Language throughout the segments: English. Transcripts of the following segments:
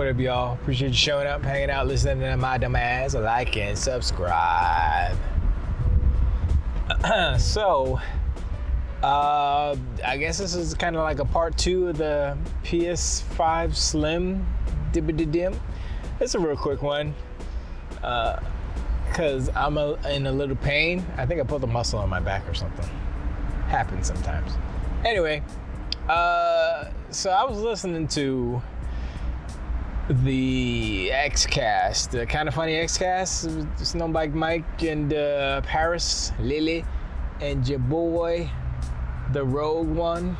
What up, y'all? Appreciate you showing up, hanging out, listening to my dumb ass. Like and subscribe. I guess this is kind of like a part 2 of the PS5 Slim Dibba-dim. It's a real quick one. Because I'm in a little pain. I think I pulled a muscle on my back or something. Happens sometimes. Anyway, so I was listening to the Xcast, the Kind of Funny Xcast. It's known by Mike and Paris, Lily, and your boy, the Rogue One,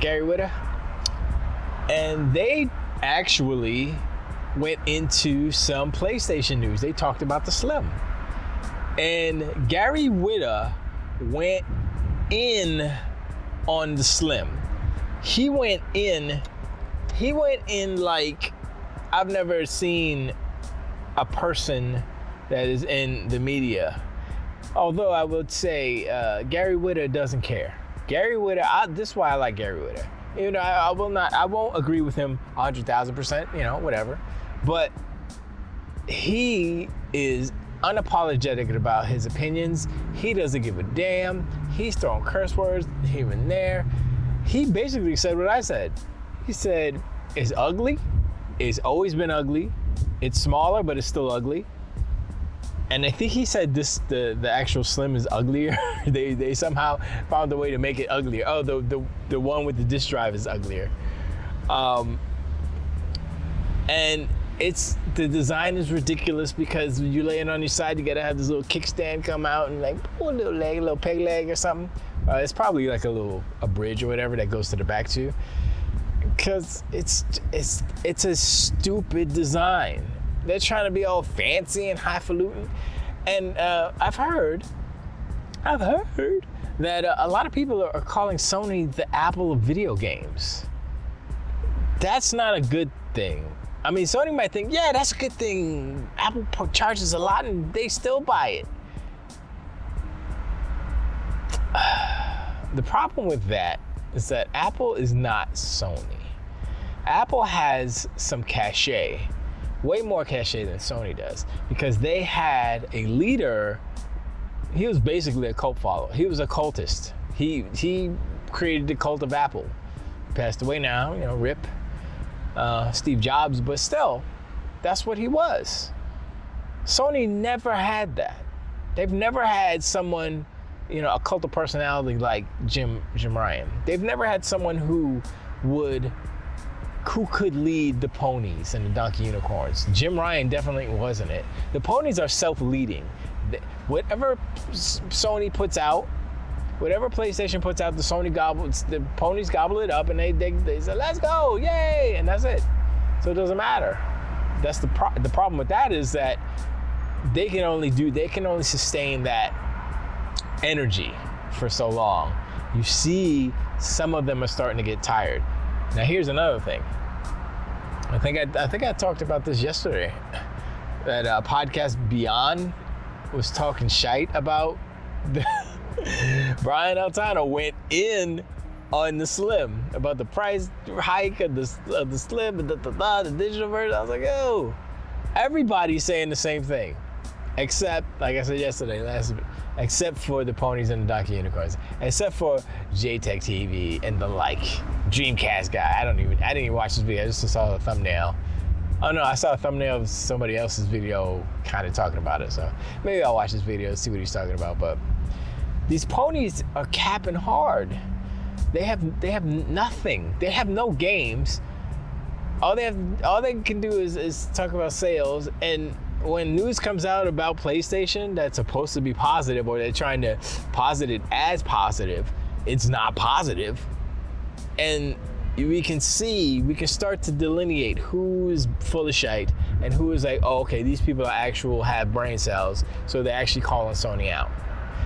Gary Whitta. And they actually went into some PlayStation news. They talked about the Slim. And Gary Whitta went in on the Slim. He went in like I've never seen a person that is in the media. Although I would say Gary Whitta doesn't care. Gary Whitta, this is why I like Gary Whitta. You know, I won't agree with him 100,000%, you know, whatever. But he is unapologetic about his opinions. He doesn't give a damn. He's throwing curse words here and there. He basically said what I said. He said, it's ugly. It's always been ugly. It's smaller, but it's still ugly. And I think he said the actual Slim is uglier. they somehow found a way to make it uglier. Oh, the one with the disk drive is uglier. And the design is ridiculous because when you lay it on your side, you gotta have this little kickstand come out and like pull a little leg, a little peg leg or something. It's probably like a bridge or whatever that goes to the back too. Because it's a stupid design. They're trying to be all fancy and highfalutin. And I've heard that a lot of people are calling Sony the Apple of video games. That's not a good thing. I mean, Sony might think, yeah, that's a good thing. Apple charges a lot and they still buy it. The problem with that is that Apple is not Sony. Apple has some cachet, way more cachet than Sony does, because they had a leader. He was basically a cult follower. He was a cultist. He created the cult of Apple. He passed away now, you know, rip. Steve Jobs, but still, that's what he was. Sony never had that. They've never had someone, you know, a cult of personality like Jim Ryan. They've never had someone who could lead the ponies and the donkey unicorns. Jim Ryan definitely wasn't it. The ponies are self-leading. Whatever Sony puts out, whatever PlayStation puts out, the ponies gobble it up and they say, let's go, yay, and that's it. So it doesn't matter. That's the problem with that is that they can only sustain that energy for so long. You see, some of them are starting to get tired. Now here's another thing. I think I talked about this yesterday. That podcast Beyond was talking shite about Brian Altano went in on the Slim about the price hike of the Slim and the digital version. I was like, yo, everybody's saying the same thing, except, like I said yesterday, except for the ponies and the donkey unicorns, except for JTech TV and the Dreamcast guy. I didn't even watch this video. I just saw the thumbnail. Oh no, I saw a thumbnail of somebody else's video kind of talking about it. So maybe I'll watch this video and see what he's talking about. But these ponies are capping hard. They have nothing. They have no games. All they can do is talk about sales. And when news comes out about PlayStation that's supposed to be positive, or they're trying to posit it as positive, it's not positive. And we can start to delineate who is full of shite and who is like, oh, okay, these people have brain cells, so they're actually calling Sony out.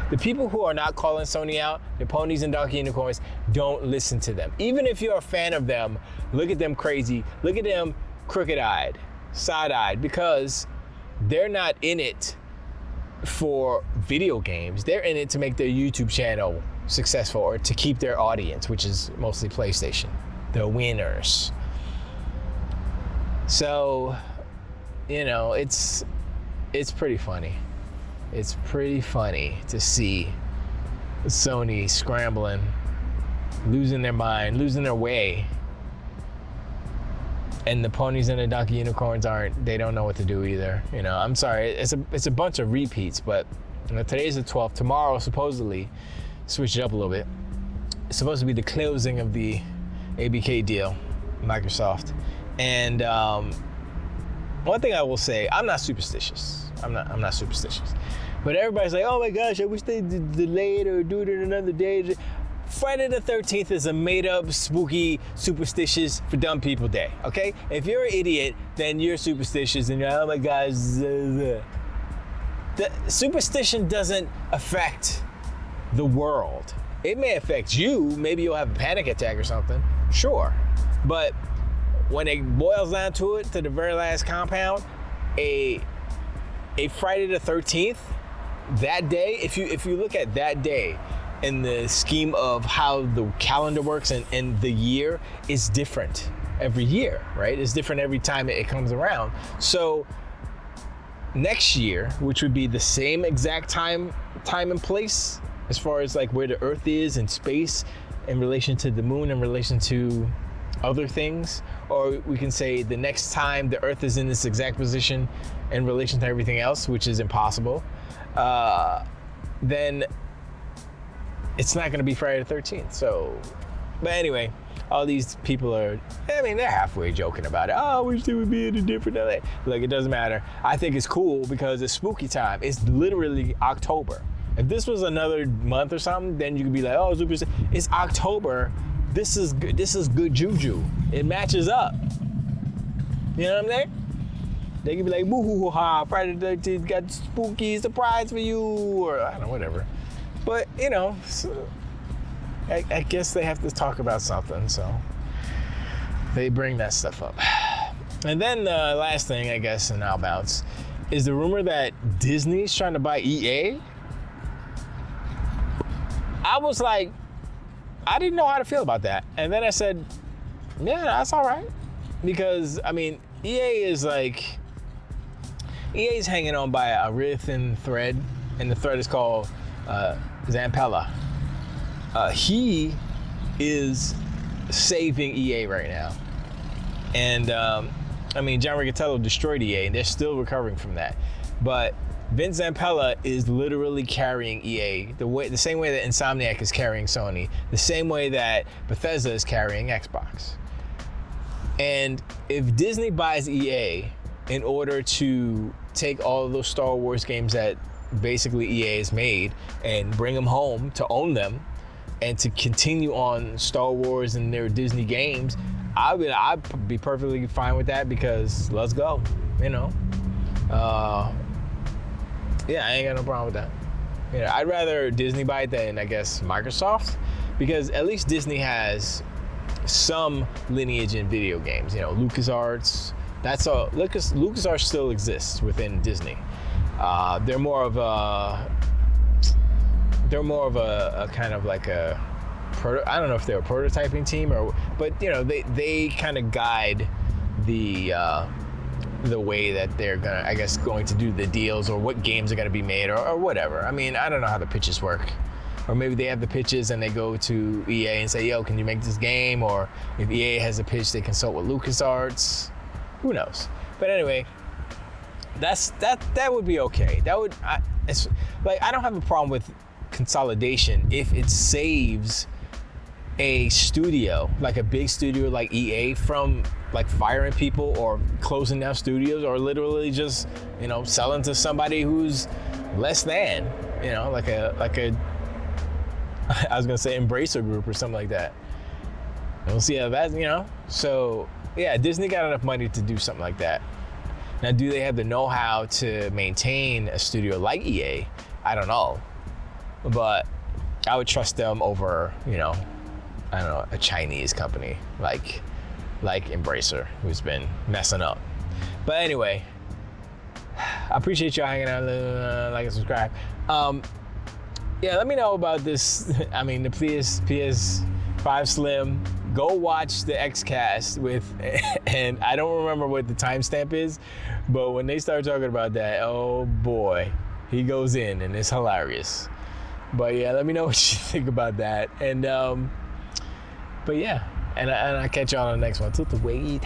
The people who are not calling Sony out, the ponies and donkey unicorns, don't listen to them. Even if you're a fan of them, look at them crazy, look at them crooked-eyed, side-eyed, because they're not in it for video games. They're in it to make their YouTube channel successful or to keep their audience, which is mostly PlayStation. The winners. So, it's pretty funny. It's pretty funny to see Sony scrambling, losing their mind, losing their way. And the ponies and the donkey unicorns they don't know what to do either. I'm sorry, it's a bunch of repeats, but today's the 12th. Tomorrow, supposedly, switch it up a little bit. It's supposed to be the closing of the ABK deal, Microsoft. And one thing I will say, I'm not superstitious. I'm not superstitious. But everybody's like, oh my gosh, I wish they delayed or do it in another day. Friday the 13th is a made-up, spooky, superstitious, for dumb people day, okay? If you're an idiot, then you're superstitious and you're like, oh my gosh. The superstition doesn't affect the world. It may affect you. Maybe you'll have a panic attack or something. Sure. But when it boils down to it, to the very last compound, a Friday the 13th, that day, if you look at that day in the scheme of how the calendar works and the year is different every year, right? It's different every time it comes around. So next year, which would be the same exact time and place, as far as like where the Earth is in space in relation to the moon, in relation to other things, or we can say the next time the Earth is in this exact position in relation to everything else, which is impossible, then it's not going to be Friday the 13th. So, but anyway, all these people they're halfway joking about it. Oh, I wish they would be in a different LA. Look, it doesn't matter. I think it's cool because it's spooky time. It's literally October. If this was another month or something, then you could be like, oh, it's October. This is good. This is good juju. It matches up. You know what I'm saying? They could be like, boo ha, Friday the 13th got spooky surprise for you, or I don't know, whatever. But so I guess they have to talk about something, so they bring that stuff up. And then the last thing, I guess, in outbouts is the rumor that Disney's trying to buy EA. I was like, I didn't know how to feel about that. And then I said, yeah, that's all right. Because, EA's hanging on by a really thin thread, and the thread is called Zampella. He is saving EA right now. And, John Riccitiello destroyed EA, and they're still recovering from that. But Vince Zampella is literally carrying EA the same way that Insomniac is carrying Sony, the same way that Bethesda is carrying Xbox. And if Disney buys EA in order to take all of those Star Wars games that basically EA has made and bring them home to own them and to continue on Star Wars and their Disney games, I'd be perfectly fine with that, because let's go, Yeah, I ain't got no problem with that. I'd rather Disney buy it than, I guess, Microsoft, because at least Disney has some lineage in video games. LucasArts, that's all. LucasArts still exists within Disney. They're more of a kind of like a I don't know if they're a prototyping team but they kind of guide the way that they're going to do the deals, or what games are going to be made, or whatever. I don't know how the pitches work. Or maybe they have the pitches and they go to EA and say, yo, can you make this game? Or if EA has a pitch, they consult with LucasArts. Who knows? But anyway, that would be okay. I don't have a problem with consolidation if it saves a studio, like a big studio like EA, from like firing people or closing down studios, or literally just selling to somebody who's less than, like a I was gonna say Embracer Group or something like that. And we'll see how that, So yeah, Disney got enough money to do something like that. Now, do they have the know-how to maintain a studio like EA? I don't know, but I would trust them over, I don't know, a Chinese company like Embracer, who's been messing up. But anyway, I appreciate y'all hanging out. Like and subscribe. Yeah, let me know about this. The PS5 Slim Go watch the Xcast with, and I don't remember what the timestamp is, but when they start talking about that, oh boy, he goes in and it's hilarious. But yeah, let me know what you think about that. And but yeah, and I catch you on the next one. Tudo, wait.